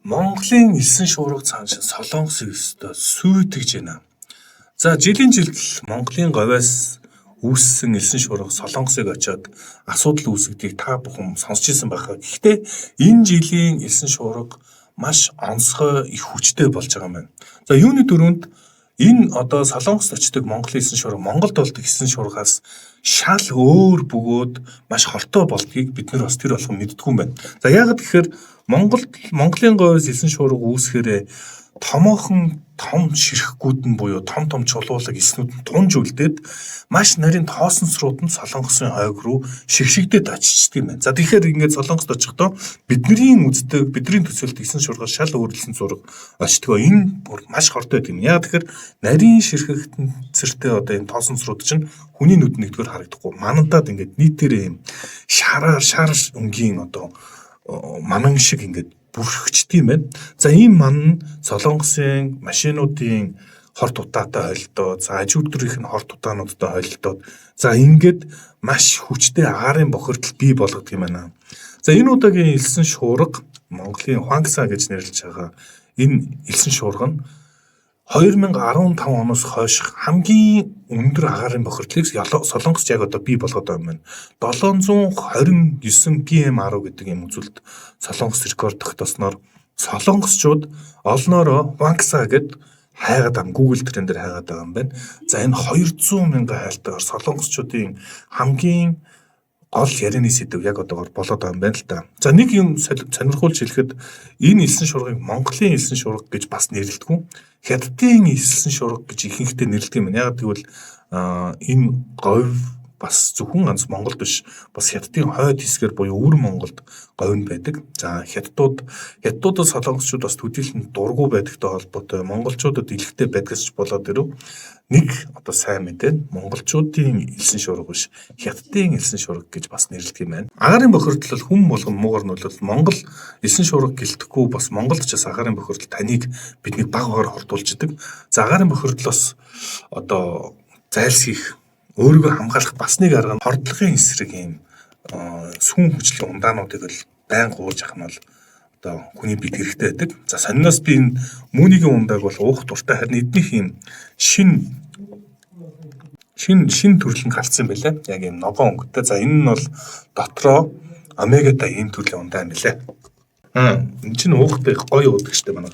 Монголын элсэн шуурга цааш Солонгосыг өстө сүйтгэж байна. За жилийн жилд Монголын говьас үүссэн элсэн шуурга Солонгосыг очиод асуудал үүсгдгийг та бүхэн сонсч ирсэн байхаа. Гэхдээ энэ жилийн элсэн шуурга маш онцгой их хүчтэй болж байгаа юм байна. За юуны дөрөнд энэ одоо Солонгост очдог Монголын элсэн шуурга Монголд болдог элсэн шуургаас шал өөр бөгөөд маш хортой болдгийг бид нар бас тэр болгон мэддэггүй юм байна. За яагаад гэхээр Монголын говьс элсэн шуурга үүсэхээр томоохон том ширхгүүд нь буюу том чулуулаг эснүүд нь тунж үлдээд маш нарийн тоосонсрууд нь Солонгосын хойг руу шигшигдээд очичдаг юм байна. За тэгэхээр ингээд Солонгост очихдоо бидний үздэг, бидний төсөөлт элсэн шуурга шал өөр элсэн шуурга очтгоо энэ бүр маш хортой гэдэг юм. Яагаад тэгэхээр нарийн ширхэгтэн цэртэй одоо энэ тоосонсрууд чинь хүний нүд нэгдүгээр харагдахгүй. Манандаад ингээд нийтээрээ юм шар өнгийн одоо манан шиг ингээд бүрхэгчдэг юм байна. За ийм ман Солонгосын машинуудын хорт утаатай холилдоо, за ажиудрийнх нь хорт утаануудтай холилдоод, за ингээд маш хүчтэй агаарын бохирдол бий болгодог юм байна. За энэ удаагийн элсэн шуурга Монголын Хуангса гэж нэрлэж байгаа энэ элсэн шуурга нь 2015 оноос хойш хамгийн өндөр агаарын бохирдлыг Солонгос яг одоо бий болгоод байгаа юм байна. 729 PM10 гэдэг юм үзүүлэлт Солонгос рекорд тогтоосноор солонгосчууд олноороо Хуангса гэд хайгаад байгаа Google Trend дээр хайгаад байгаа юм байна. За энэ 200 мянган хайлтаар солонгосчуудын хамгийн гол ярианы сэдв яг одоогоор болоод байгаа юм байна л да. За нэг юм сонирхуулж хэлэхэд энэ элсэн шуургыг Монголын элсэн шуурга гэж бас нэрлэдэг. Хятадын элсэн шуурга гэж ихэнхдээ нэрлэдэг юм. Яг тэгвэл энэ говь бас зөвхөн ганц Монголд биш, бас Хятадын хойд хэсгээр буюу өвөр Монголд говь нь байдаг. За хятадуудаас солонгосчууд бас төдийлөн дургу байдагтай холбоотой монголчуудад илэгтэй байдгаас болоод ирв. Нэг одоо сайн мэдээ монголчуудын элсэн шуурга биш, Хятадын элсэн шуурга гэж бас нэрлэдэг юм байна. Агаарын бохирдол хүн болгон муугар нь бол Монгол элсэн шуурга гэлтэхгүй бас Монголд ч бас агаарын бохирдол таныг бидний баг багаар хурдуулждаг. За агаарын бохирдлоос одоо зайлсхийх, өөрийгөө хамгаалах бас нэг арга нь хордлогын эсрэг юм сүүн хүчлийн ундаануудыг л байн гуурж авах нь бол одоо хүний бид хэрэгтэй байдаг. За сониноос би энэ мөөнийгийн ундааг бол уух дуртай, харин эднийх юм шин төрөл нь галцсан байлаа. Яг юм ногоон өнгөтэй. За энэ нь бол дотроо омега 3 ийм төрлийн ундаа юм байлаа. Энэ чинь уухтай гоё уудаг штэ манай.